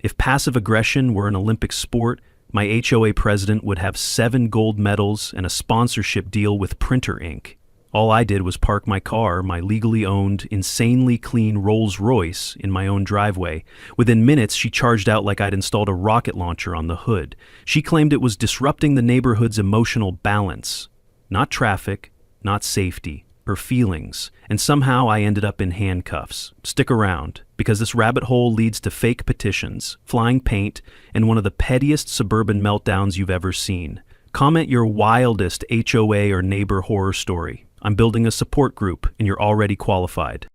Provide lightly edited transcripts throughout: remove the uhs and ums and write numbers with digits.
If passive aggression were an Olympic sport, my HOA president would have 7 gold medals and a sponsorship deal with printer ink. All I did was park my car, my legally owned, insanely clean Rolls Royce, in my own driveway. Within minutes, she charged out like I'd installed a rocket launcher on the hood. She claimed it was disrupting the neighborhood's emotional balance. Not traffic, not safety, her feelings. And somehow I ended up in handcuffs. Stick around, because this rabbit hole leads to fake petitions, flying paint, and one of the pettiest suburban meltdowns you've ever seen. Comment your wildest HOA or neighbor horror story. I'm building a support group, and you're already qualified.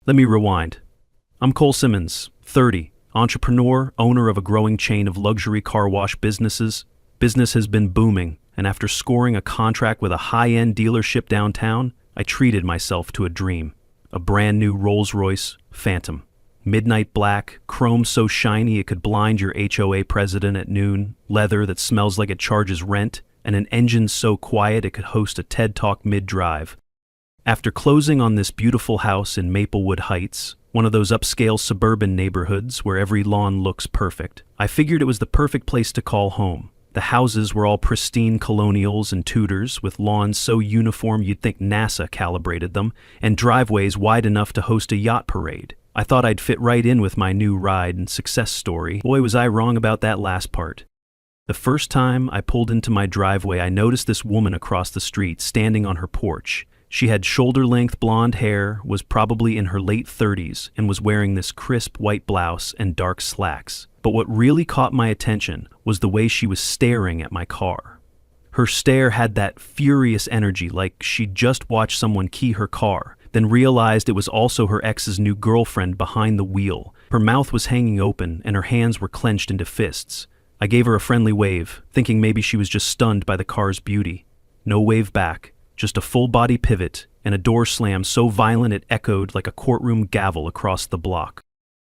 Let me rewind. I'm Cole Simmons, 30, entrepreneur, owner of a growing chain of luxury car wash businesses. Business has been booming, and after scoring a contract with a high-end dealership downtown, I treated myself to a dream. A brand new Rolls-Royce Phantom. Midnight black, chrome so shiny it could blind your HOA president at noon, leather that smells like it charges rent, and an engine so quiet it could host a TED Talk mid-drive. After closing on this beautiful house in Maplewood Heights, one of those upscale suburban neighborhoods where every lawn looks perfect, I figured it was the perfect place to call home. The houses were all pristine colonials and Tudors, with lawns so uniform you'd think NASA calibrated them, and driveways wide enough to host a yacht parade. I thought I'd fit right in with my new ride and success story. Boy, was I wrong about that last part. The first time I pulled into my driveway, I noticed this woman across the street standing on her porch. She had shoulder-length blonde hair, was probably in her late 30s, and was wearing this crisp white blouse and dark slacks. But what really caught my attention was the way she was staring at my car. Her stare had that furious energy, like she'd just watched someone key her car, then realized it was also her ex's new girlfriend behind the wheel. Her mouth was hanging open, and her hands were clenched into fists. I gave her a friendly wave, thinking maybe she was just stunned by the car's beauty. No wave back, just a full-body pivot and a door slam so violent it echoed like a courtroom gavel across the block.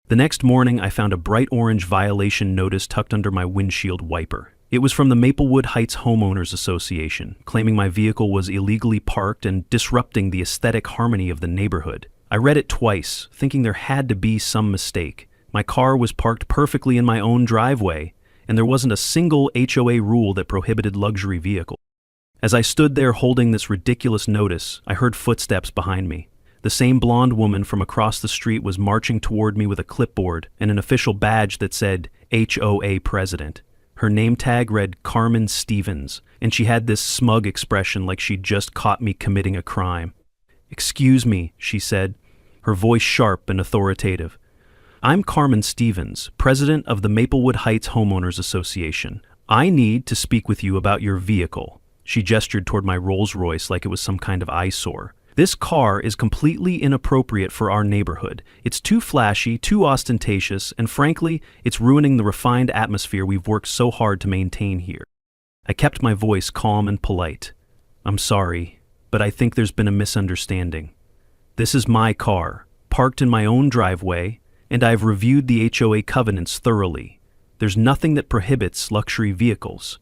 The next morning, I found a bright orange violation notice tucked under my windshield wiper. It was from the Maplewood Heights Homeowners Association, claiming my vehicle was illegally parked and disrupting the aesthetic harmony of the neighborhood. I read it twice, thinking there had to be some mistake. My car was parked perfectly in my own driveway, and there wasn't a single HOA rule that prohibited luxury vehicles. As I stood there holding this ridiculous notice, I heard footsteps behind me. The same blonde woman from across the street was marching toward me with a clipboard and an official badge that said HOA President. Her name tag read Carmen Stevens, and she had this smug expression like she'd just caught me committing a crime. "Excuse me," she said, her voice sharp and authoritative. "I'm Carmen Stevens, president of the Maplewood Heights Homeowners Association. I need to speak with you about your vehicle." She gestured toward my Rolls Royce like it was some kind of eyesore. "This car is completely inappropriate for our neighborhood. It's too flashy, too ostentatious, and frankly, it's ruining the refined atmosphere we've worked so hard to maintain here." I kept my voice calm and polite. "I'm sorry, but I think there's been a misunderstanding. This is my car, parked in my own driveway, and I've reviewed the HOA covenants thoroughly. There's nothing that prohibits luxury vehicles."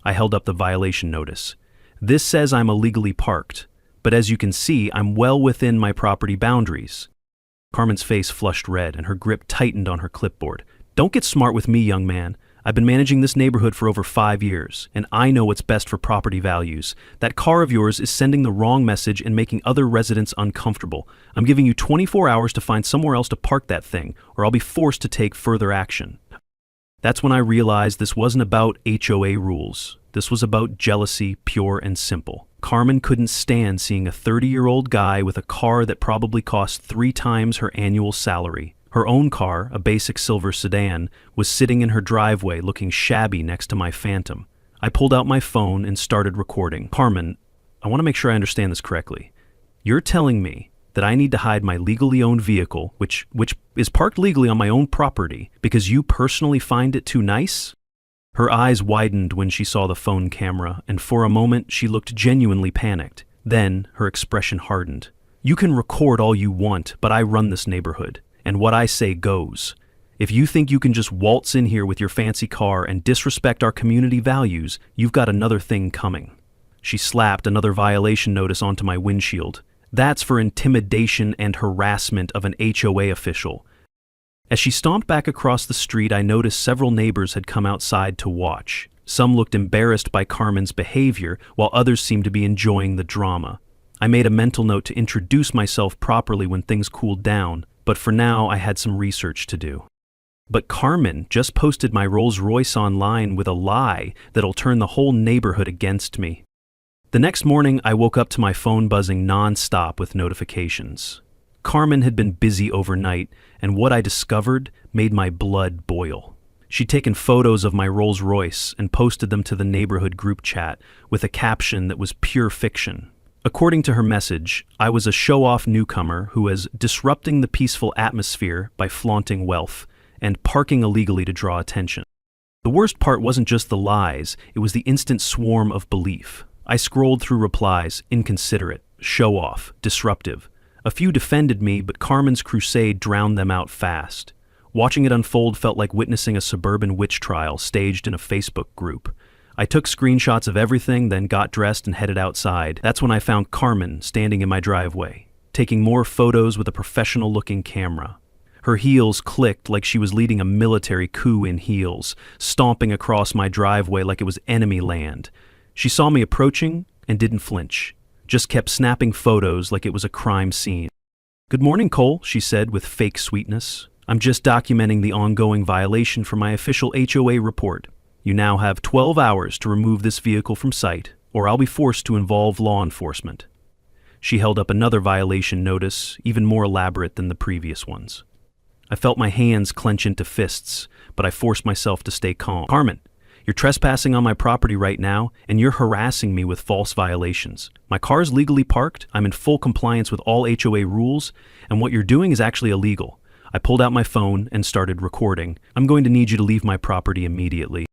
I held up the violation notice. "This says I'm illegally parked, but as you can see, I'm well within my property boundaries." Carmen's face flushed red, and her grip tightened on her clipboard. "Don't get smart with me, young man. I've been managing this neighborhood for over 5 years, and I know what's best for property values. That car of yours is sending the wrong message and making other residents uncomfortable. I'm giving you 24 hours to find somewhere else to park that thing, or I'll be forced to take further action." That's when I realized this wasn't about HOA rules. This was about jealousy, pure and simple. Carmen couldn't stand seeing a 30-year-old guy with a car that probably cost 3 times her annual salary. Her own car, a basic silver sedan, was sitting in her driveway looking shabby next to my Phantom. I pulled out my phone and started recording. "Carmen, I want to make sure I understand this correctly. You're telling me that I need to hide my legally owned vehicle, which is parked legally on my own property, because you personally find it too nice?" Her eyes widened when she saw the phone camera, and for a moment she looked genuinely panicked. Then her expression hardened. "You can record all you want, but I run this neighborhood, and what I say goes. If you think you can just waltz in here with your fancy car and disrespect our community values, you've got another thing coming." She slapped another violation notice onto my windshield. "That's for intimidation and harassment of an HOA official." As she stomped back across the street, I noticed several neighbors had come outside to watch. Some looked embarrassed by Carmen's behavior, while others seemed to be enjoying the drama. I made a mental note to introduce myself properly when things cooled down, but for now I had some research to do. But Carmen just posted my Rolls-Royce online with a lie that'll turn the whole neighborhood against me. The next morning, I woke up to my phone buzzing non-stop with notifications. Carmen had been busy overnight, and what I discovered made my blood boil. She'd taken photos of my Rolls-Royce and posted them to the neighborhood group chat with a caption that was pure fiction. According to her message, I was a show-off newcomer who was disrupting the peaceful atmosphere by flaunting wealth and parking illegally to draw attention. The worst part wasn't just the lies, it was the instant swarm of belief. I scrolled through replies: inconsiderate, show-off, disruptive. A few defended me, but Carmen's crusade drowned them out fast. Watching it unfold felt like witnessing a suburban witch trial staged in a Facebook group. I took screenshots of everything, then got dressed and headed outside. That's when I found Carmen standing in my driveway, taking more photos with a professional-looking camera. Her heels clicked like she was leading a military coup in heels, stomping across my driveway like it was enemy land. She saw me approaching and didn't flinch, just kept snapping photos like it was a crime scene. "Good morning, Cole," she said with fake sweetness. "I'm just documenting the ongoing violation for my official HOA report. You now have 12 hours to remove this vehicle from site, or I'll be forced to involve law enforcement." She held up another violation notice, even more elaborate than the previous ones. I felt my hands clench into fists, but I forced myself to stay calm. "Carmen, you're trespassing on my property right now, and you're harassing me with false violations. My car's legally parked, I'm in full compliance with all HOA rules, and what you're doing is actually illegal." I pulled out my phone and started recording. "I'm going to need you to leave my property immediately."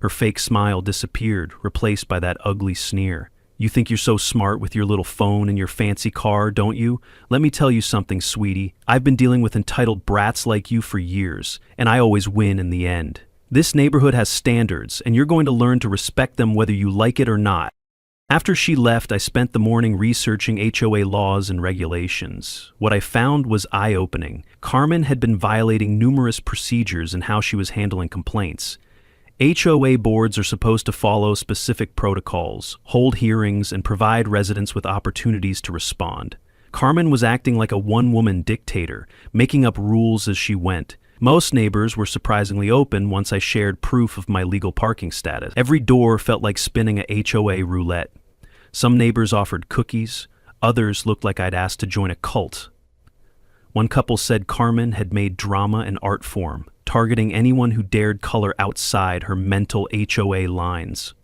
Her fake smile disappeared, replaced by that ugly sneer. "You think you're so smart with your little phone and your fancy car, don't you? Let me tell you something, sweetie. I've been dealing with entitled brats like you for years, and I always win in the end. This neighborhood has standards, and you're going to learn to respect them whether you like it or not." After she left, I spent the morning researching HOA laws and regulations. What I found was eye-opening. Carmen had been violating numerous procedures in how she was handling complaints. HOA boards are supposed to follow specific protocols, hold hearings, and provide residents with opportunities to respond. Carmen was acting like a one-woman dictator, making up rules as she went. Most neighbors were surprisingly open once I shared proof of my legal parking status. Every door felt like spinning a HOA roulette. Some neighbors offered cookies, others looked like I'd asked to join a cult. One couple said Carmen had made drama an art form, targeting anyone who dared color outside her mental HOA lines.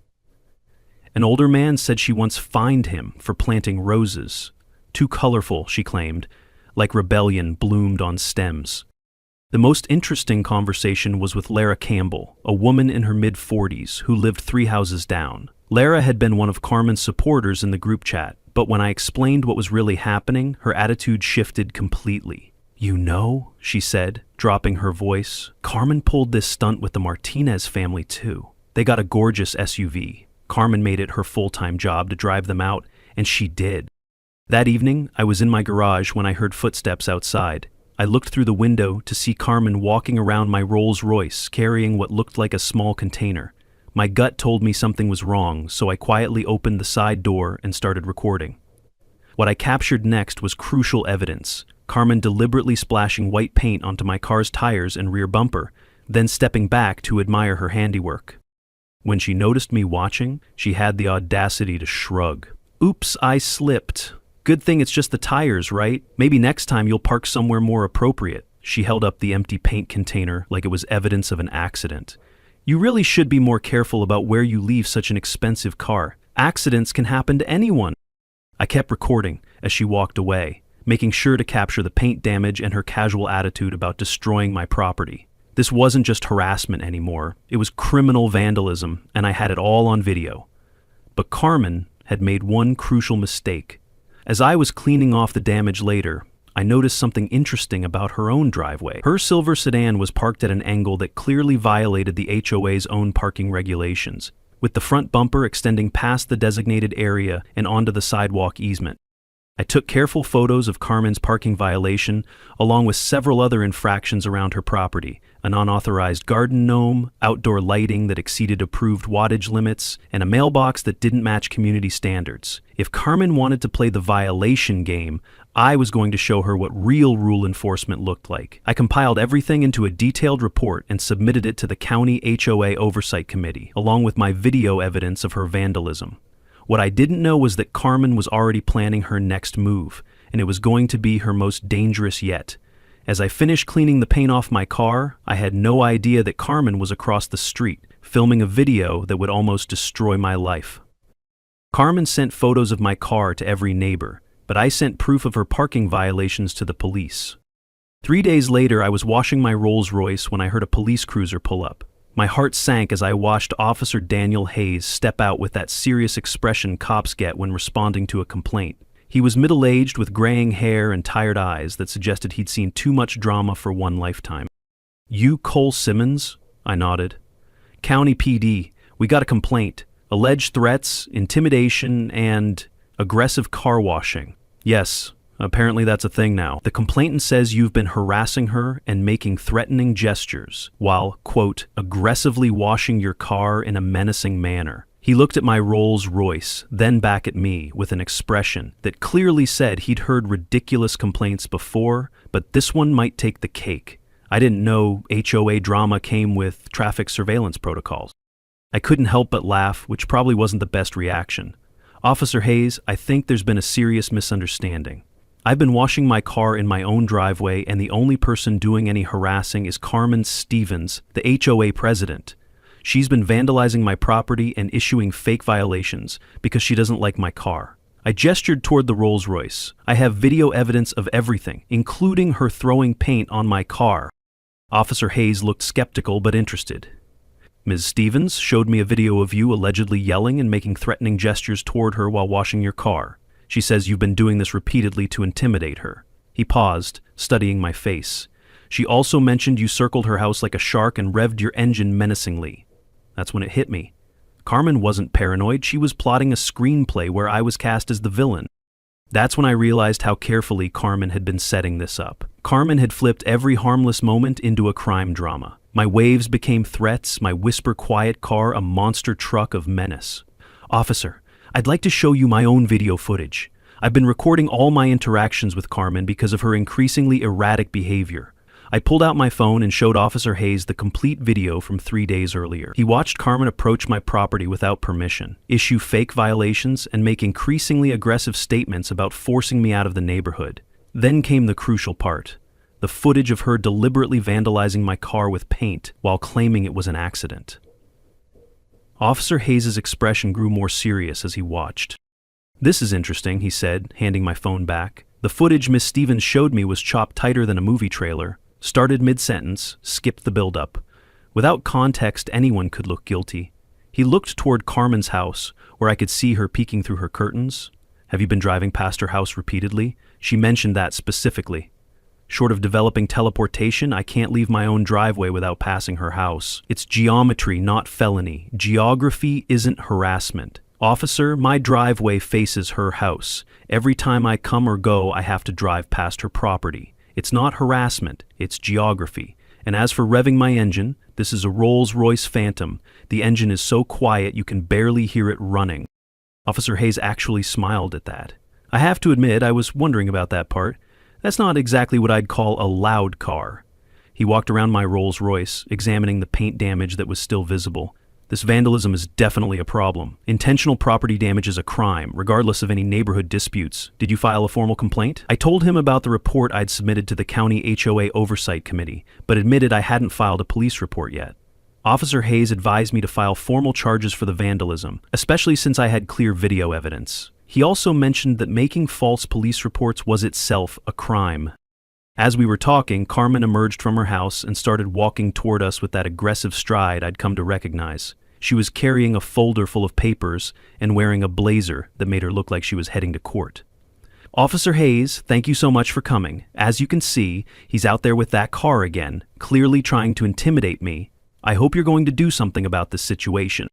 An older man said she once fined him for planting roses. Too colorful, she claimed, like rebellion bloomed on stems. The most interesting conversation was with Lara Campbell, a woman in her mid-40s who lived 3 houses down. Lara had been one of Carmen's supporters in the group chat, but when I explained what was really happening, her attitude shifted completely. "You know," she said, dropping her voice, "Carmen pulled this stunt with the Martinez family too. They got a gorgeous SUV. Carmen made it her full-time job to drive them out, and she did." That evening, I was in my garage when I heard footsteps outside. I looked through the window to see Carmen walking around my Rolls-Royce carrying what looked like a small container. My gut told me something was wrong, so I quietly opened the side door and started recording. What I captured next was crucial evidence. Carmen deliberately splashing white paint onto my car's tires and rear bumper, then stepping back to admire her handiwork. When she noticed me watching, she had the audacity to shrug. "Oops, I slipped. Good thing it's just the tires, right? Maybe next time you'll park somewhere more appropriate." She held up the empty paint container like it was evidence of an accident. "You really should be more careful about where you leave such an expensive car. Accidents can happen to anyone." I kept recording as she walked away, making sure to capture the paint damage and her casual attitude about destroying my property. This wasn't just harassment anymore, it was criminal vandalism, and I had it all on video. But Carmen had made one crucial mistake. As I was cleaning off the damage later, I noticed something interesting about her own driveway. Her silver sedan was parked at an angle that clearly violated the HOA's own parking regulations, with the front bumper extending past the designated area and onto the sidewalk easement. I took careful photos of Carmen's parking violation, along with several other infractions around her property: an unauthorized garden gnome, outdoor lighting that exceeded approved wattage limits, and a mailbox that didn't match community standards. If Carmen wanted to play the violation game, I was going to show her what real rule enforcement looked like. I compiled everything into a detailed report and submitted it to the county HOA oversight committee, along with my video evidence of her vandalism. What I didn't know was that Carmen was already planning her next move, and it was going to be her most dangerous yet. As I finished cleaning the paint off my car, I had no idea that Carmen was across the street, filming a video that would almost destroy my life. Carmen sent photos of my car to every neighbor, but I sent proof of her parking violations to the police. 3 days later, I was washing my Rolls-Royce when I heard a police cruiser pull up. My heart sank as I watched Officer Daniel Hayes step out with that serious expression cops get when responding to a complaint. He was middle-aged with graying hair and tired eyes that suggested he'd seen too much drama for one lifetime. "You Cole Simmons?" I nodded. "County PD. We got a complaint. Alleged threats, intimidation, and aggressive car washing." "Yes. Apparently that's a thing now. The complainant says you've been harassing her and making threatening gestures while, quote, aggressively washing your car in a menacing manner." He looked at my Rolls-Royce, then back at me with an expression that clearly said he'd heard ridiculous complaints before, but this one might take the cake. I didn't know HOA drama came with traffic surveillance protocols. I couldn't help but laugh, which probably wasn't the best reaction. "Officer Hayes, I think there's been a serious misunderstanding. I've been washing my car in my own driveway, and the only person doing any harassing is Carmen Stevens, the HOA president. She's been vandalizing my property and issuing fake violations because she doesn't like my car." I gestured toward the Rolls-Royce. "I have video evidence of everything, including her throwing paint on my car." Officer Hayes looked skeptical but interested. "Ms. Stevens showed me a video of you allegedly yelling and making threatening gestures toward her while washing your car. She says you've been doing this repeatedly to intimidate her." He paused, studying my face. "She also mentioned you circled her house like a shark and revved your engine menacingly." That's when it hit me. Carmen wasn't paranoid, she was plotting a screenplay where I was cast as the villain. That's when I realized how carefully Carmen had been setting this up. Carmen had flipped every harmless moment into a crime drama. My waves became threats, my whisper-quiet car a monster truck of menace. "Officer, I'd like to show you my own video footage. I've been recording all my interactions with Carmen because of her increasingly erratic behavior." I pulled out my phone and showed Officer Hayes the complete video from 3 days earlier. He watched Carmen approach my property without permission, issue fake violations, and make increasingly aggressive statements about forcing me out of the neighborhood. Then came the crucial part: the footage of her deliberately vandalizing my car with paint while claiming it was an accident. Officer Hayes' expression grew more serious as he watched. "This is interesting," he said, handing my phone back. "The footage Miss Stevens showed me was chopped tighter than a movie trailer. Started mid-sentence, skipped the build-up. Without context, anyone could look guilty." He looked toward Carmen's house, where I could see her peeking through her curtains. "Have you been driving past her house repeatedly? She mentioned that specifically. Short of developing teleportation, I can't leave my own driveway without passing her house. It's geometry, not felony. Geography isn't harassment. Officer, my driveway faces her house. Every time I come or go, I have to drive past her property. It's not harassment, it's geography. And as for revving my engine, this is a Rolls-Royce Phantom. The engine is so quiet you can barely hear it running." Officer Hayes actually smiled at that. I have to admit, I was wondering about that part. That's not exactly what I'd call a loud car. He walked around my Rolls-Royce, examining the paint damage that was still visible. "This vandalism is definitely a problem. Intentional property damage is a crime, regardless of any neighborhood disputes. Did you file a formal complaint?" I told him about the report I'd submitted to the county HOA oversight committee, but admitted I hadn't filed a police report yet. Officer Hayes advised me to file formal charges for the vandalism, especially since I had clear video evidence. He also mentioned that making false police reports was itself a crime. As we were talking, Carmen emerged from her house and started walking toward us with that aggressive stride I'd come to recognize. She was carrying a folder full of papers and wearing a blazer that made her look like she was heading to court. "Officer Hayes, thank you so much for coming. As you can see, he's out there with that car again, clearly trying to intimidate me. I hope you're going to do something about this situation."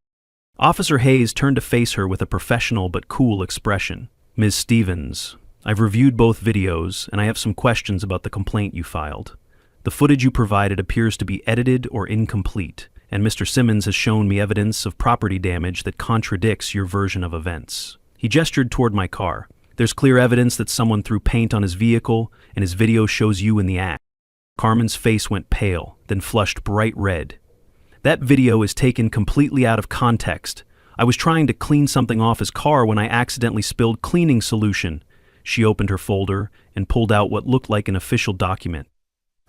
Officer Hayes turned to face her with a professional but cool expression. "Ms. Stevens, I've reviewed both videos, and I have some questions about the complaint you filed. The footage you provided appears to be edited or incomplete, and Mr. Simmons has shown me evidence of property damage that contradicts your version of events. He gestured toward my car. There's clear evidence that someone threw paint on his vehicle, and his video shows you in the act. Carmen's face went pale, then flushed bright red. That video is taken completely out of context. I was trying to clean something off his car when I accidentally spilled cleaning solution. She opened her folder and pulled out what looked like an official document.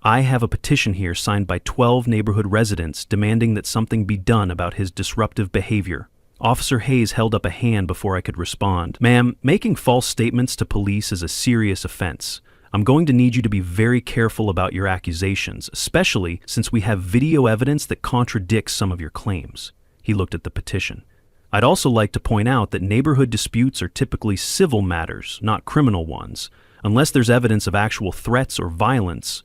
I have a petition here signed by 12 neighborhood residents demanding that something be done about his disruptive behavior. Officer Hayes held up a hand before I could respond. Ma'am, making false statements to police is a serious offense. I'm going to need you to be very careful about your accusations, especially since we have video evidence that contradicts some of your claims. He looked at the petition. I'd also like to point out that neighborhood disputes are typically civil matters, not criminal ones. Unless there's evidence of actual threats or violence,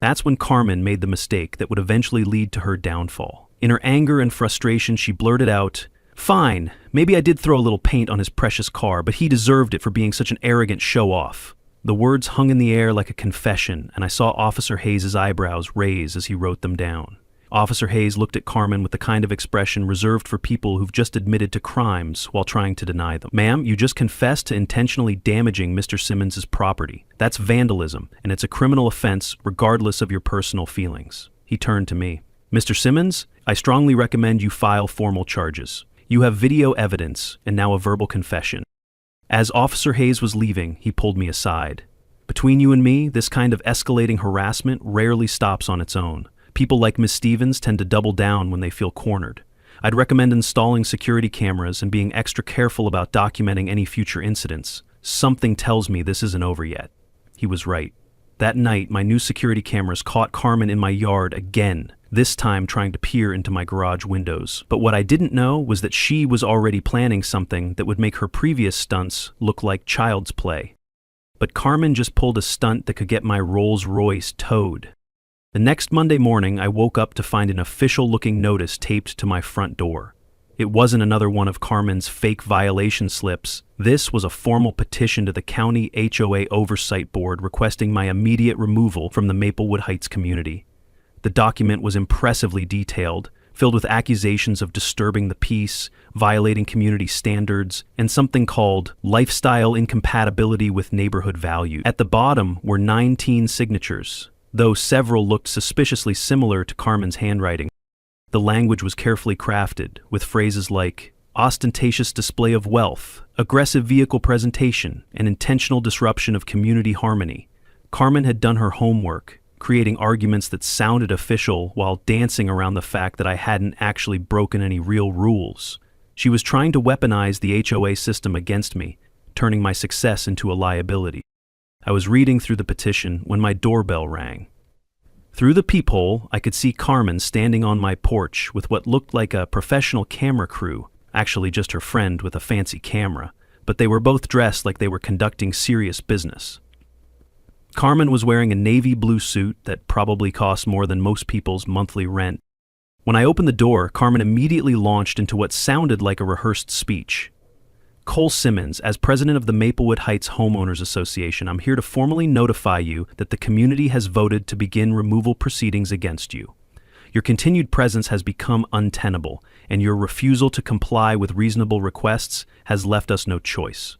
that's when Carmen made the mistake that would eventually lead to her downfall. In her anger and frustration, she blurted out, "Fine, maybe I did throw a little paint on his precious car, but he deserved it for being such an arrogant show-off." The words hung in the air like a confession, and I saw Officer Hayes' eyebrows raise as he wrote them down. Officer Hayes looked at Carmen with the kind of expression reserved for people who've just admitted to crimes while trying to deny them. "Ma'am, you just confessed to intentionally damaging Mr. Simmons' property. That's vandalism, and it's a criminal offense regardless of your personal feelings." He turned to me. "Mr. Simmons, I strongly recommend you file formal charges. You have video evidence and now a verbal confession." As Officer Hayes was leaving, he pulled me aside. "Between you and me, this kind of escalating harassment rarely stops on its own. People like Ms. Stevens tend to double down when they feel cornered. I'd recommend installing security cameras and being extra careful about documenting any future incidents. Something tells me this isn't over yet." He was right. That night, my new security cameras caught Carmen in my yard again, this time trying to peer into my garage windows. But what I didn't know was that she was already planning something that would make her previous stunts look like child's play. But Carmen just pulled a stunt that could get my Rolls Royce towed. The next Monday morning, I woke up to find an official-looking notice taped to my front door. It wasn't another one of Carmen's fake violation slips. This was a formal petition to the County HOA Oversight Board requesting my immediate removal from the Maplewood Heights community. The document was impressively detailed, filled with accusations of disturbing the peace, violating community standards, and something called lifestyle incompatibility with neighborhood values. At the bottom were 19 signatures, though several looked suspiciously similar to Carmen's handwriting. The language was carefully crafted, with phrases like ostentatious display of wealth, aggressive vehicle presentation, and intentional disruption of community harmony. Carmen had done her homework, creating arguments that sounded official while dancing around the fact that I hadn't actually broken any real rules. She was trying to weaponize the HOA system against me, turning my success into a liability. I was reading through the petition when my doorbell rang. Through the peephole, I could see Carmen standing on my porch with what looked like a professional camera crew, actually just her friend with a fancy camera, but they were both dressed like they were conducting serious business. Carmen was wearing a navy blue suit that probably cost more than most people's monthly rent. When I opened the door, Carmen immediately launched into what sounded like a rehearsed speech. "Cole Simmons, as president of the Maplewood Heights Homeowners Association, I'm here to formally notify you that the community has voted to begin removal proceedings against you. Your continued presence has become untenable, and your refusal to comply with reasonable requests has left us no choice."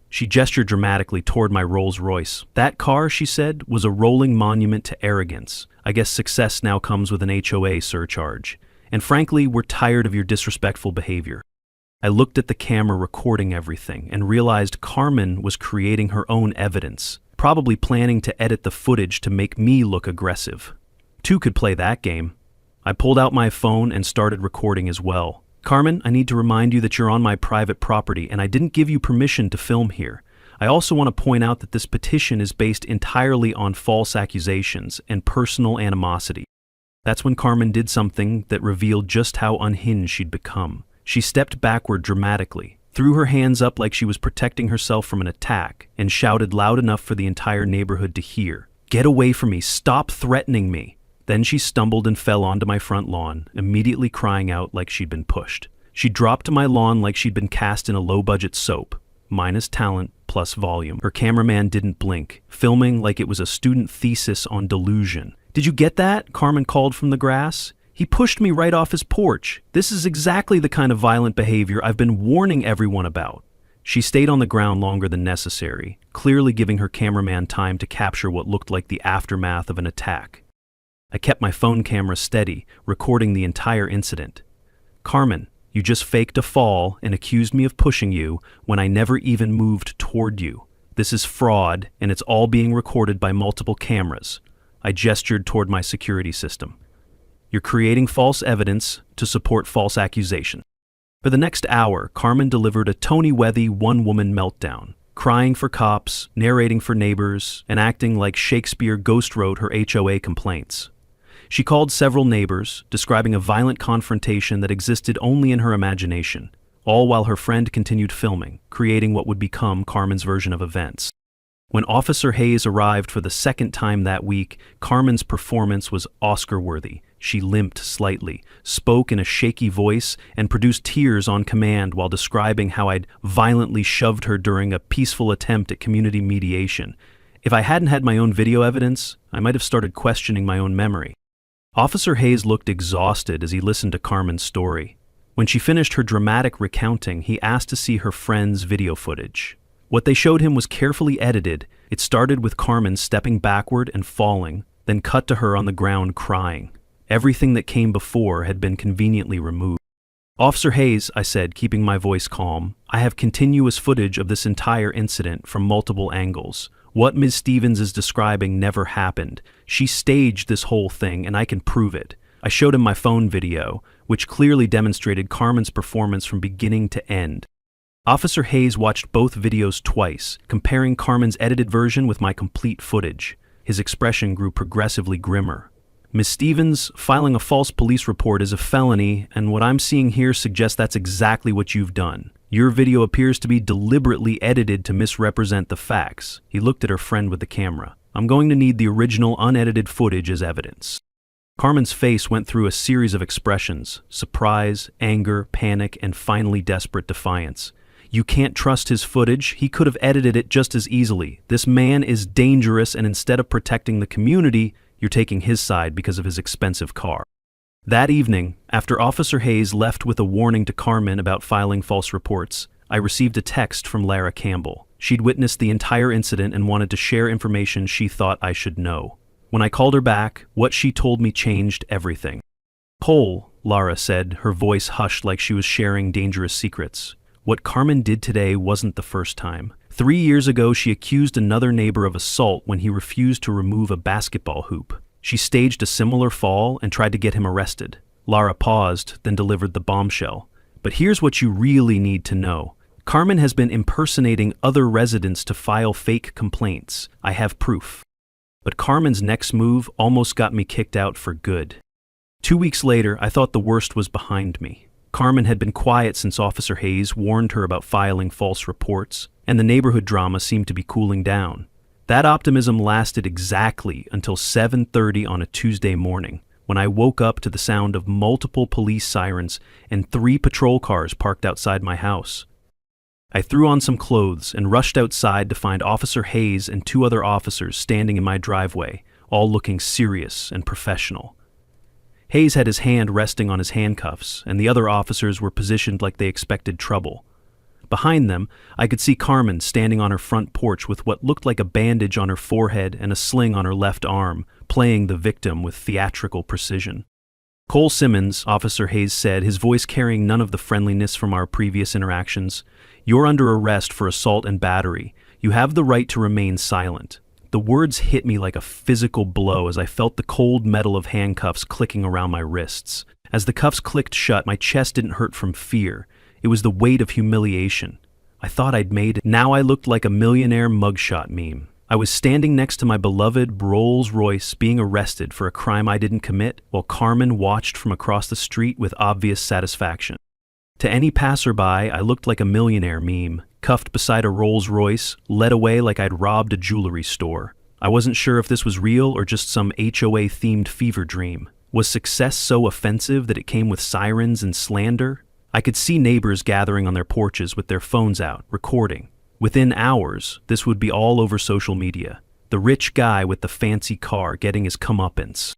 She gestured dramatically toward my Rolls Royce. "That car," she said, "was a rolling monument to arrogance. I guess success now comes with an HOA surcharge. And frankly, we're tired of your disrespectful behavior." I looked at the camera recording everything and realized Carmen was creating her own evidence, probably planning to edit the footage to make me look aggressive. Two could play that game. I pulled out my phone and started recording as well. "Carmen, I need to remind you that you're on my private property and I didn't give you permission to film here. I also want to point out that this petition is based entirely on false accusations and personal animosity." That's when Carmen did something that revealed just how unhinged she'd become. She stepped backward dramatically, threw her hands up like she was protecting herself from an attack, and shouted loud enough for the entire neighborhood to hear, "Get away from me! Stop threatening me!" Then she stumbled and fell onto my front lawn, immediately crying out like she'd been pushed. She dropped to my lawn like she'd been cast in a low-budget soap, minus talent, plus volume. Her cameraman didn't blink, filming like it was a student thesis on delusion. "Did you get that?" Carmen called from the grass. "He pushed me right off his porch. This is exactly the kind of violent behavior I've been warning everyone about." She stayed on the ground longer than necessary, clearly giving her cameraman time to capture what looked like the aftermath of an attack. I kept my phone camera steady, recording the entire incident. "Carmen, you just faked a fall and accused me of pushing you when I never even moved toward you. This is fraud, and it's all being recorded by multiple cameras." I gestured toward my security system. "You're creating false evidence to support false accusations." For the next hour, Carmen delivered a Tony-worthy one-woman meltdown, crying for cops, narrating for neighbors, and acting like Shakespeare ghost-wrote her HOA complaints. She called several neighbors, describing a violent confrontation that existed only in her imagination, all while her friend continued filming, creating what would become Carmen's version of events. When Officer Hayes arrived for the second time that week, Carmen's performance was Oscar-worthy. She limped slightly, spoke in a shaky voice, and produced tears on command while describing how I'd violently shoved her during a peaceful attempt at community mediation. If I hadn't had my own video evidence, I might have started questioning my own memory. Officer Hayes looked exhausted as he listened to Carmen's story. When she finished her dramatic recounting, he asked to see her friend's video footage. What they showed him was carefully edited. It started with Carmen stepping backward and falling, then cut to her on the ground crying. Everything that came before had been conveniently removed. "Officer Hayes," I said, keeping my voice calm, "I have continuous footage of this entire incident from multiple angles. What Ms. Stevens is describing never happened. She staged this whole thing, and I can prove it." I showed him my phone video, which clearly demonstrated Carmen's performance from beginning to end. Officer Hayes watched both videos twice, comparing Carmen's edited version with my complete footage. His expression grew progressively grimmer. "Ms. Stevens, filing a false police report is a felony, and what I'm seeing here suggests that's exactly what you've done. Your video appears to be deliberately edited to misrepresent the facts." He looked at her friend with the camera. "I'm going to need the original unedited footage as evidence." Carmen's face went through a series of expressions: surprise, anger, panic, and finally desperate defiance. "You can't trust his footage. He could have edited it just as easily. This man is dangerous, and instead of protecting the community, you're taking his side because of his expensive car." That evening, after Officer Hayes left with a warning to Carmen about filing false reports, I received a text from Lara Campbell. She'd witnessed the entire incident and wanted to share information she thought I should know. When I called her back, what she told me changed everything. "Cole," Lara said, her voice hushed like she was sharing dangerous secrets. "What Carmen did today wasn't the first time. 3 years ago, she accused another neighbor of assault when he refused to remove a basketball hoop. She staged a similar fall and tried to get him arrested." Lara paused, then delivered the bombshell. "But here's what you really need to know. Carmen has been impersonating other residents to file fake complaints. I have proof." But Carmen's next move almost got me kicked out for good. 2 weeks later, I thought the worst was behind me. Carmen had been quiet since Officer Hayes warned her about filing false reports, and the neighborhood drama seemed to be cooling down. That optimism lasted exactly until 7:30 on a Tuesday morning, when I woke up to the sound of multiple police sirens and 3 patrol cars parked outside my house. I threw on some clothes and rushed outside to find Officer Hayes and 2 other officers standing in my driveway, all looking serious and professional. Hayes had his hand resting on his handcuffs, and the other officers were positioned like they expected trouble. Behind them, I could see Carmen standing on her front porch with what looked like a bandage on her forehead and a sling on her left arm, playing the victim with theatrical precision. "Cole Simmons," Officer Hayes said, his voice carrying none of the friendliness from our previous interactions, "you're under arrest for assault and battery. You have the right to remain silent." The words hit me like a physical blow as I felt the cold metal of handcuffs clicking around my wrists. As the cuffs clicked shut, my chest didn't hurt from fear. It was the weight of humiliation. I thought I'd made it. Now I looked like a millionaire mugshot meme. I was standing next to my beloved Royce being arrested for a crime I didn't commit, while Carmen watched from across the street with obvious satisfaction. To any passerby, I looked like a millionaire meme, cuffed beside a Royce, led away like I'd robbed a jewelry store. I wasn't sure if this was real or just some HOA-themed fever dream. Was success so offensive that it came with sirens and slander? I could see neighbors gathering on their porches with their phones out, recording. Within hours, this would be all over social media. The rich guy with the fancy car getting his comeuppance.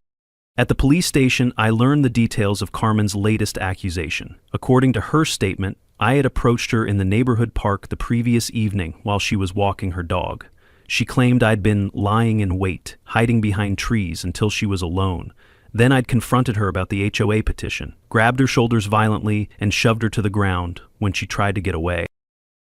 At the police station, I learned the details of Carmen's latest accusation. According to her statement, I had approached her in the neighborhood park the previous evening while she was walking her dog. She claimed I'd been lying in wait, hiding behind trees until she was alone. Then I'd confronted her about the HOA petition, grabbed her shoulders violently, and shoved her to the ground when she tried to get away.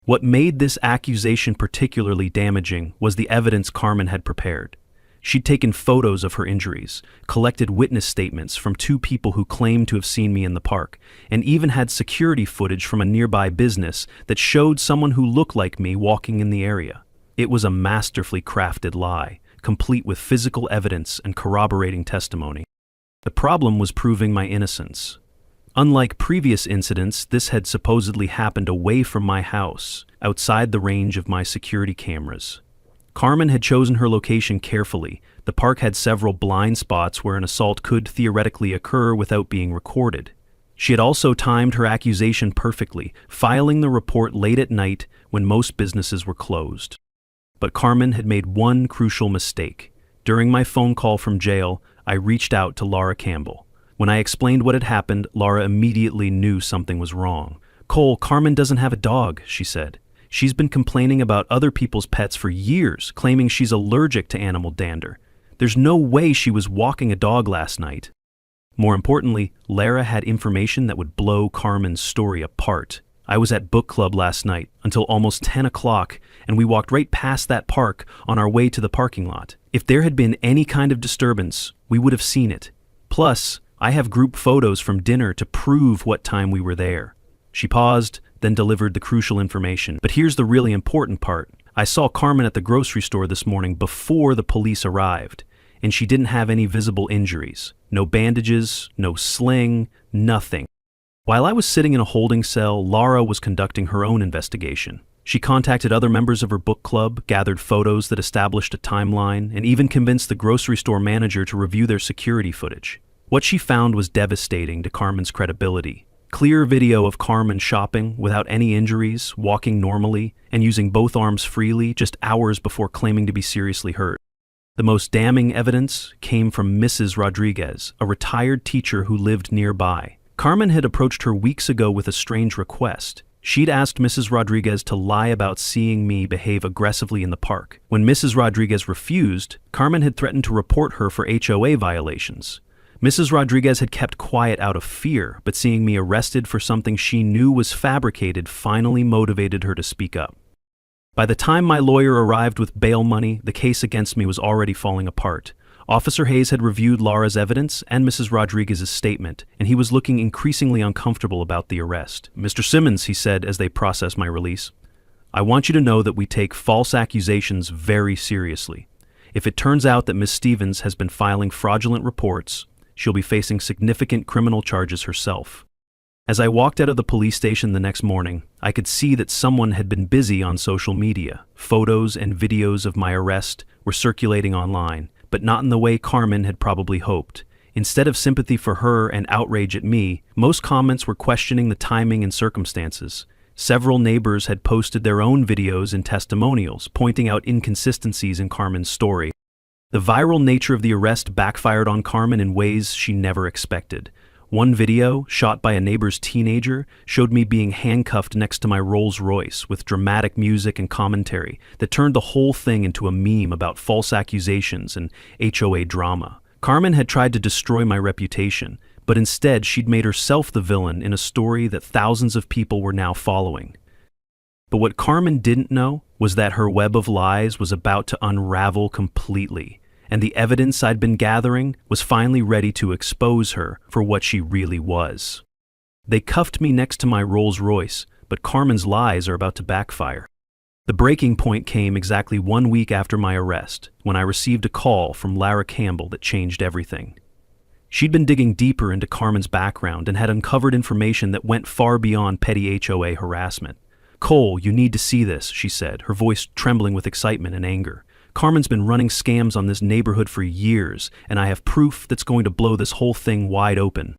What made this accusation particularly damaging was the evidence Carmen had prepared. She'd taken photos of her injuries, collected witness statements from 2 people who claimed to have seen me in the park, and even had security footage from a nearby business that showed someone who looked like me walking in the area. It was a masterfully crafted lie, complete with physical evidence and corroborating testimony. The problem was proving my innocence. Unlike previous incidents, this had supposedly happened away from my house, outside the range of my security cameras. Carmen had chosen her location carefully. The park had several blind spots where an assault could theoretically occur without being recorded. She had also timed her accusation perfectly, filing the report late at night when most businesses were closed. But Carmen had made one crucial mistake. During my phone call from jail, I reached out to Laura Campbell. When I explained what had happened, Laura immediately knew something was wrong. "Cole, Carmen doesn't have a dog," she said. "She's been complaining about other people's pets for years, claiming she's allergic to animal dander. There's no way she was walking a dog last night." More importantly, Lara had information that would blow Carmen's story apart. I was at book club last night until almost 10 o'clock, and we walked right past that park on our way to the parking lot. If there had been any kind of disturbance, we would have seen it. Plus, I have group photos from dinner to prove what time we were there. She paused, then delivered the crucial information. But here's the really important part. I saw Carmen at the grocery store this morning before the police arrived, and she didn't have any visible injuries. No bandages, no sling, nothing. While I was sitting in a holding cell, Laura was conducting her own investigation. She contacted other members of her book club, gathered photos that established a timeline, and even convinced the grocery store manager to review their security footage. What she found was devastating to Carmen's credibility. Clear video of Carmen shopping without any injuries, walking normally, and using both arms freely just hours before claiming to be seriously hurt. The most damning evidence came from Mrs. Rodriguez, a retired teacher who lived nearby. Carmen had approached her weeks ago with a strange request. She'd asked Mrs. Rodriguez to lie about seeing me behave aggressively in the park. When Mrs. Rodriguez refused, Carmen had threatened to report her for HOA violations. Mrs. Rodriguez had kept quiet out of fear, but seeing me arrested for something she knew was fabricated finally motivated her to speak up. By the time my lawyer arrived with bail money, the case against me was already falling apart. Officer Hayes had reviewed Laura's evidence and Mrs. Rodriguez's statement, and he was looking increasingly uncomfortable about the arrest. "Mr. Simmons," he said as they processed my release, "I want you to know that we take false accusations very seriously. If it turns out that Ms. Stevens has been filing fraudulent reports, she'll be facing significant criminal charges herself." As I walked out of the police station the next morning, I could see that someone had been busy on social media. Photos and videos of my arrest were circulating online, but not in the way Carmen had probably hoped. Instead of sympathy for her and outrage at me, most comments were questioning the timing and circumstances. Several neighbors had posted their own videos and testimonials, pointing out inconsistencies in Carmen's story. The viral nature of the arrest backfired on Carmen in ways she never expected. One video, shot by a neighbor's teenager, showed me being handcuffed next to my Rolls Royce with dramatic music and commentary that turned the whole thing into a meme about false accusations and HOA drama. Carmen had tried to destroy my reputation, but instead she'd made herself the villain in a story that thousands of people were now following. But what Carmen didn't know was that her web of lies was about to unravel completely, and the evidence I'd been gathering was finally ready to expose her for what she really was. They cuffed me next to my Rolls Royce, but Carmen's lies are about to backfire. The breaking point came exactly 1 week after my arrest, when I received a call from Lara Campbell that changed everything. She'd been digging deeper into Carmen's background and had uncovered information that went far beyond petty HOA harassment. "Cole, you need to see this," she said, her voice trembling with excitement and anger. "Carmen's been running scams on this neighborhood for years, and I have proof that's going to blow this whole thing wide open."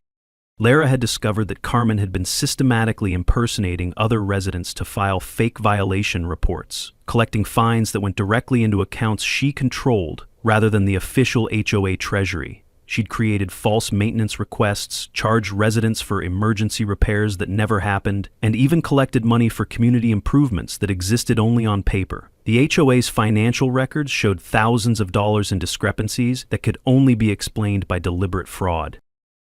Lara had discovered that Carmen had been systematically impersonating other residents to file fake violation reports, collecting fines that went directly into accounts she controlled rather than the official HOA treasury. She'd created false maintenance requests, charged residents for emergency repairs that never happened, and even collected money for community improvements that existed only on paper. The HOA's financial records showed thousands of dollars in discrepancies that could only be explained by deliberate fraud.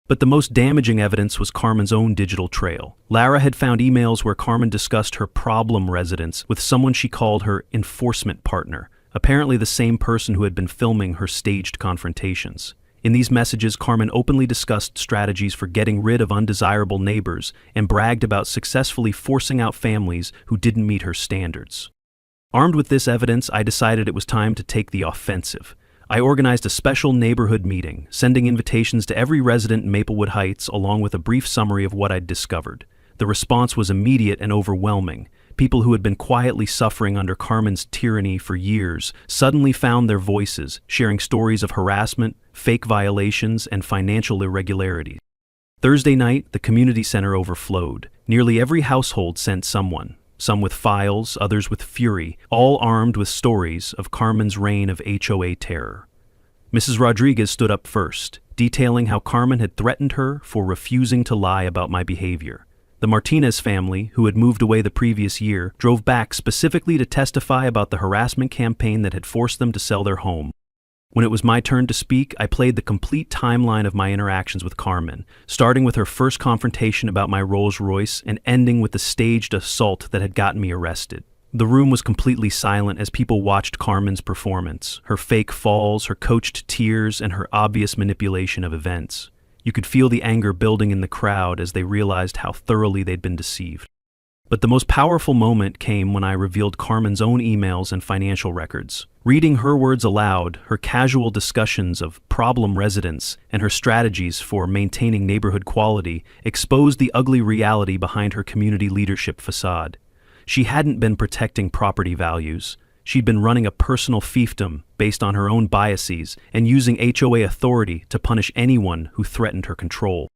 But the most damaging evidence was Carmen's own digital trail. Lara had found emails where Carmen discussed her problem residents with someone she called her enforcement partner, apparently the same person who had been filming her staged confrontations. In these messages, Carmen openly discussed strategies for getting rid of undesirable neighbors and bragged about successfully forcing out families who didn't meet her standards. Armed with this evidence, I decided it was time to take the offensive. I organized a special neighborhood meeting, sending invitations to every resident in Maplewood Heights along with a brief summary of what I'd discovered. The response was immediate and overwhelming. People who had been quietly suffering under Carmen's tyranny for years suddenly found their voices, sharing stories of harassment, fake violations, and financial irregularities. Thursday night, the community center overflowed. Nearly every household sent someone, some with files, others with fury, all armed with stories of Carmen's reign of HOA terror. Mrs. Rodriguez stood up first, detailing how Carmen had threatened her for refusing to lie about my behavior. The Martinez family, who had moved away the previous year, drove back specifically to testify about the harassment campaign that had forced them to sell their home. When it was my turn to speak, I played the complete timeline of my interactions with Carmen, starting with her first confrontation about my Rolls Royce and ending with the staged assault that had gotten me arrested. The room was completely silent as people watched Carmen's performance, her fake falls, her coached tears, and her obvious manipulation of events. You could feel the anger building in the crowd as they realized how thoroughly they'd been deceived. But the most powerful moment came when I revealed Carmen's own emails and financial records. Reading her words aloud, her casual discussions of problem residents, and her strategies for maintaining neighborhood quality exposed the ugly reality behind her community leadership facade. She hadn't been protecting property values. She'd been running a personal fiefdom based on her own biases and using HOA authority to punish anyone who threatened her control.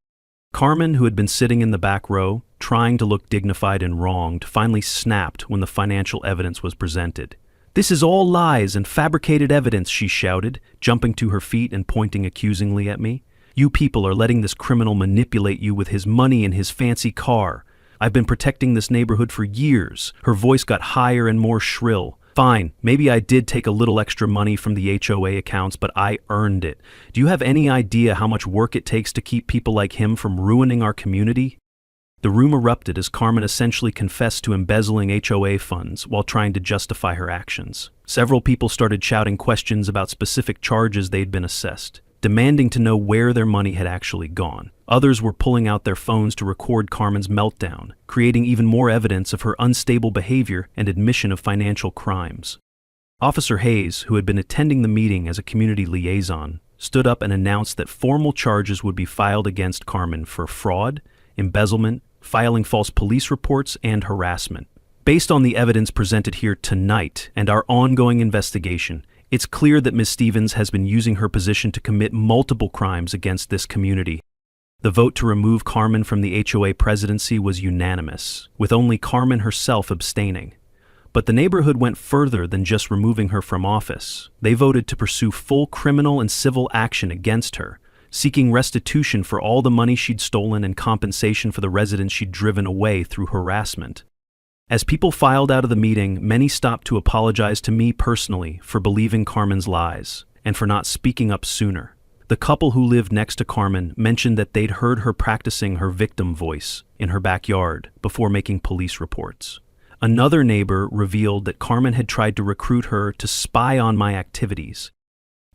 Carmen, who had been sitting in the back row, trying to look dignified and wronged, finally snapped when the financial evidence was presented. "This is all lies and fabricated evidence," she shouted, jumping to her feet and pointing accusingly at me. "You people are letting this criminal manipulate you with his money and his fancy car. I've been protecting this neighborhood for years." Her voice got higher and more shrill. "Fine, maybe I did take a little extra money from the HOA accounts, but I earned it. Do you have any idea how much work it takes to keep people like him from ruining our community?" The room erupted as Carmen essentially confessed to embezzling HOA funds while trying to justify her actions. Several people started shouting questions about specific charges they'd been assessed, demanding to know where their money had actually gone. Others were pulling out their phones to record Carmen's meltdown, creating even more evidence of her unstable behavior and admission of financial crimes. Officer Hayes, who had been attending the meeting as a community liaison, stood up and announced that formal charges would be filed against Carmen for fraud, embezzlement, filing false police reports, and harassment. Based on the evidence presented here tonight and our ongoing investigation, it's clear that Ms. Stevens has been using her position to commit multiple crimes against this community. The vote to remove Carmen from the HOA presidency was unanimous, with only Carmen herself abstaining. But the neighborhood went further than just removing her from office. They voted to pursue full criminal and civil action against her, seeking restitution for all the money she'd stolen and compensation for the residents she'd driven away through harassment. As people filed out of the meeting, many stopped to apologize to me personally for believing Carmen's lies and for not speaking up sooner. The couple who lived next to Carmen mentioned that they'd heard her practicing her victim voice in her backyard before making police reports. Another neighbor revealed that Carmen had tried to recruit her to spy on my activities.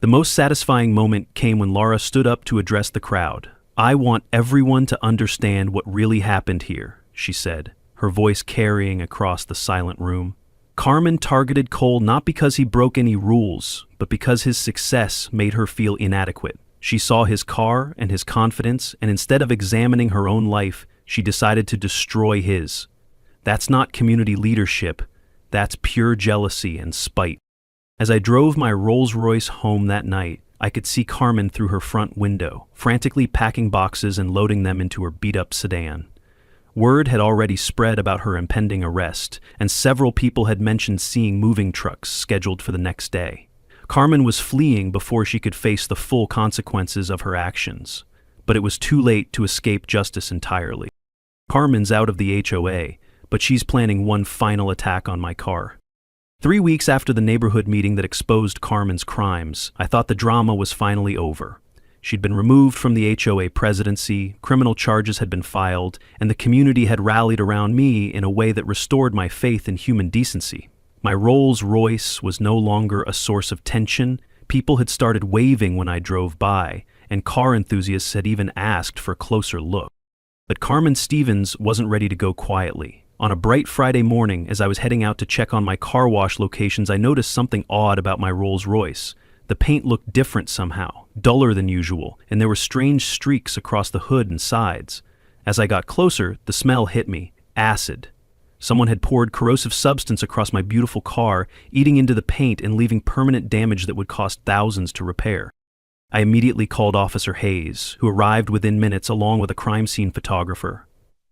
The most satisfying moment came when Laura stood up to address the crowd. "I want everyone to understand what really happened here," she said, her voice carrying across the silent room. "Carmen targeted Cole not because he broke any rules, but because his success made her feel inadequate. She saw his car and his confidence, and instead of examining her own life, she decided to destroy his. That's not community leadership. That's pure jealousy and spite." As I drove my Rolls Royce home that night, I could see Carmen through her front window, frantically packing boxes and loading them into her beat-up sedan. Word had already spread about her impending arrest, and several people had mentioned seeing moving trucks scheduled for the next day. Carmen was fleeing before she could face the full consequences of her actions, but it was too late to escape justice entirely. Carmen's out of the HOA, but she's planning one final attack on my car. 3 weeks after the neighborhood meeting that exposed Carmen's crimes, I thought the drama was finally over. She'd been removed from the HOA presidency, criminal charges had been filed, and the community had rallied around me in a way that restored my faith in human decency. My Rolls-Royce was no longer a source of tension, people had started waving when I drove by, and car enthusiasts had even asked for a closer look. But Carmen Stevens wasn't ready to go quietly. On a bright Friday morning, as I was heading out to check on my car wash locations, I noticed something odd about my Rolls-Royce. The paint looked different somehow, duller than usual, and there were strange streaks across the hood and sides. As I got closer, the smell hit me. Acid. Someone had poured corrosive substance across my beautiful car, eating into the paint and leaving permanent damage that would cost thousands to repair. I immediately called Officer Hayes, who arrived within minutes along with a crime scene photographer.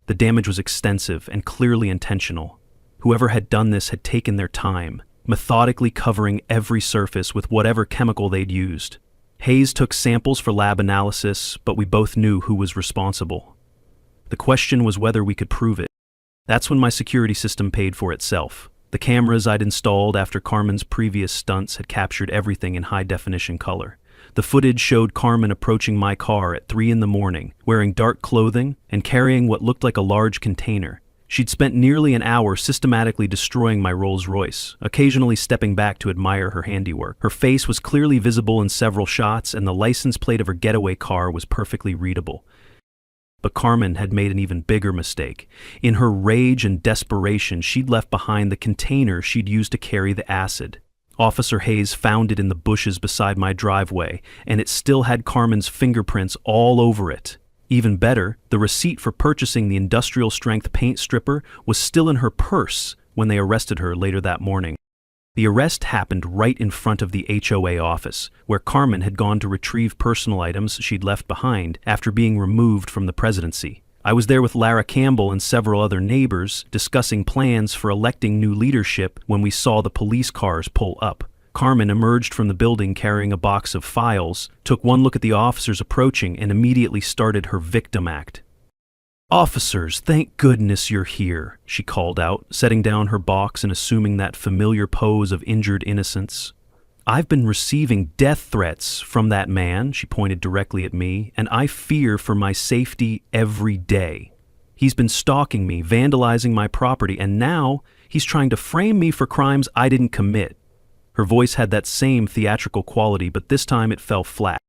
The damage was extensive and clearly intentional. Whoever had done this had taken their time, methodically covering every surface with whatever chemical they'd used. Hayes took samples for lab analysis, but we both knew who was responsible. The question was whether we could prove it. That's when my security system paid for itself. The cameras I'd installed after Carmen's previous stunts had captured everything in high-definition color. The footage showed Carmen approaching my car at 3 a.m, wearing dark clothing and carrying what looked like a large container. She'd spent nearly an hour systematically destroying my Rolls-Royce, occasionally stepping back to admire her handiwork. Her face was clearly visible in several shots, and the license plate of her getaway car was perfectly readable. But Carmen had made an even bigger mistake. In her rage and desperation, she'd left behind the container she'd used to carry the acid. Officer Hayes found it in the bushes beside my driveway, and it still had Carmen's fingerprints all over it. Even better, the receipt for purchasing the industrial-strength paint stripper was still in her purse when they arrested her later that morning. The arrest happened right in front of the HOA office, where Carmen had gone to retrieve personal items she'd left behind after being removed from the presidency. I was there with Lara Campbell and several other neighbors discussing plans for electing new leadership when we saw the police cars pull up. Carmen emerged from the building carrying a box of files, took one look at the officers approaching, and immediately started her victim act. "Officers, thank goodness you're here," she called out, setting down her box and assuming that familiar pose of injured innocence. "I've been receiving death threats from that man," she pointed directly at me, "and I fear for my safety every day. He's been stalking me, vandalizing my property, and now he's trying to frame me for crimes I didn't commit." Her voice had that same theatrical quality, but this time it fell flat.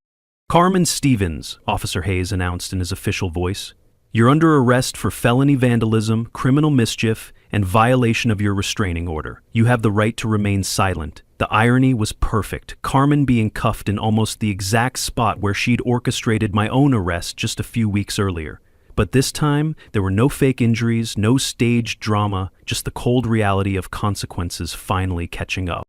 "Carmen Stevens," Officer Hayes announced in his official voice. "You're under arrest for felony vandalism, criminal mischief, and violation of your restraining order. You have the right to remain silent." The irony was perfect, Carmen being cuffed in almost the exact spot where she'd orchestrated my own arrest just a few weeks earlier. But this time, there were no fake injuries, no staged drama, just the cold reality of consequences finally catching up.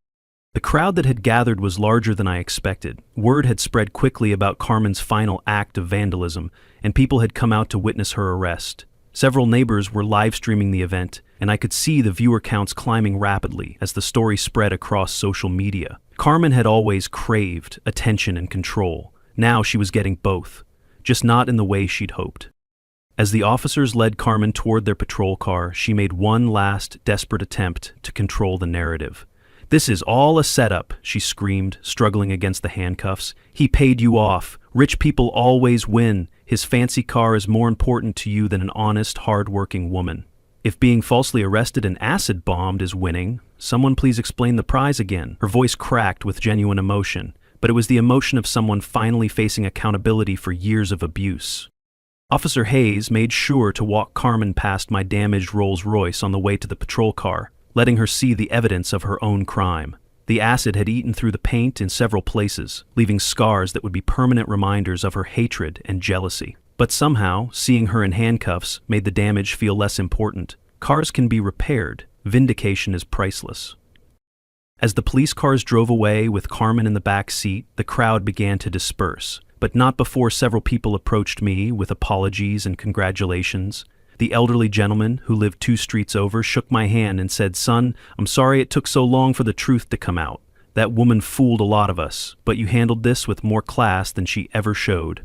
The crowd that had gathered was larger than I expected. Word had spread quickly about Carmen's final act of vandalism, and people had come out to witness her arrest. Several neighbors were live-streaming the event, and I could see the viewer counts climbing rapidly as the story spread across social media. Carmen had always craved attention and control. Now she was getting both, just not in the way she'd hoped. As the officers led Carmen toward their patrol car, she made one last, desperate attempt to control the narrative. "This is all a setup," she screamed, struggling against the handcuffs. "He paid you off. Rich people always win. His fancy car is more important to you than an honest, hard-working woman. If being falsely arrested and acid-bombed is winning, someone please explain the prize again." Her voice cracked with genuine emotion, but it was the emotion of someone finally facing accountability for years of abuse. Officer Hayes made sure to walk Carmen past my damaged Rolls-Royce on the way to the patrol car, letting her see the evidence of her own crime. The acid had eaten through the paint in several places, leaving scars that would be permanent reminders of her hatred and jealousy. But somehow, seeing her in handcuffs made the damage feel less important. Cars can be repaired. Vindication is priceless. As the police cars drove away with Carmen in the back seat, the crowd began to disperse, but not before several people approached me with apologies and congratulations. The elderly gentleman, who lived 2 streets over, shook my hand and said, "Son, I'm sorry it took so long for the truth to come out. That woman fooled a lot of us, but you handled this with more class than she ever showed."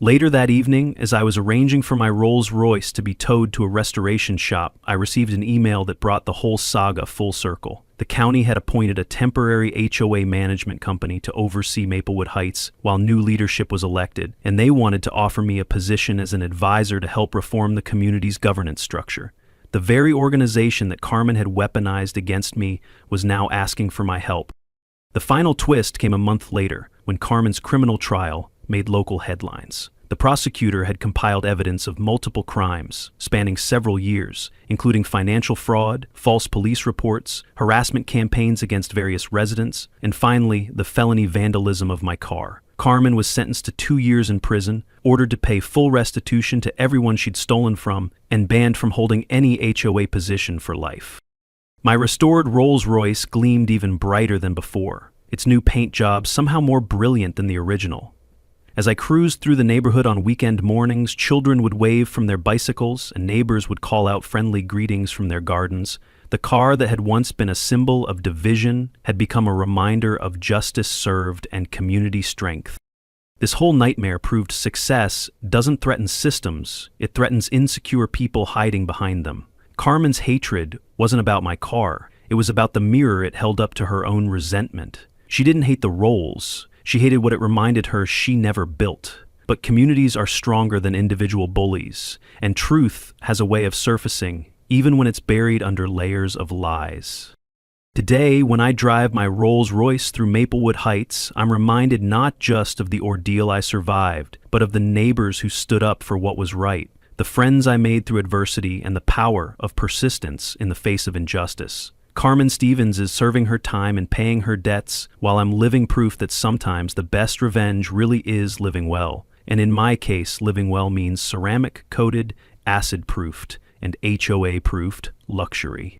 Later that evening, as I was arranging for my Rolls Royce to be towed to a restoration shop, I received an email that brought the whole saga full circle. The county had appointed a temporary HOA management company to oversee Maplewood Heights while new leadership was elected, and they wanted to offer me a position as an advisor to help reform the community's governance structure. The very organization that Carmen had weaponized against me was now asking for my help. The final twist came a month later, when Carmen's criminal trial made local headlines. The prosecutor had compiled evidence of multiple crimes spanning several years, including financial fraud, false police reports, harassment campaigns against various residents, and finally, the felony vandalism of my car. Carmen was sentenced to 2 years in prison, ordered to pay full restitution to everyone she'd stolen from, and banned from holding any HOA position for life. My restored Rolls Royce gleamed even brighter than before, its new paint job somehow more brilliant than the original. As I cruised through the neighborhood on weekend mornings, children would wave from their bicycles and neighbors would call out friendly greetings from their gardens. The car that had once been a symbol of division had become a reminder of justice served and community strength. This whole nightmare proved success doesn't threaten systems, it threatens insecure people hiding behind them. Carmen's hatred wasn't about my car, it was about the mirror it held up to her own resentment. She didn't hate the Rolls. She hated what it reminded her she never built. But communities are stronger than individual bullies, and truth has a way of surfacing, even when it's buried under layers of lies. Today, when I drive my Rolls Royce through Maplewood Heights, I'm reminded not just of the ordeal I survived, but of the neighbors who stood up for what was right, the friends I made through adversity, and the power of persistence in the face of injustice. Carmen Stevens is serving her time and paying her debts, while I'm living proof that sometimes the best revenge really is living well. And in my case, living well means ceramic-coated, acid-proofed, and HOA-proofed luxury.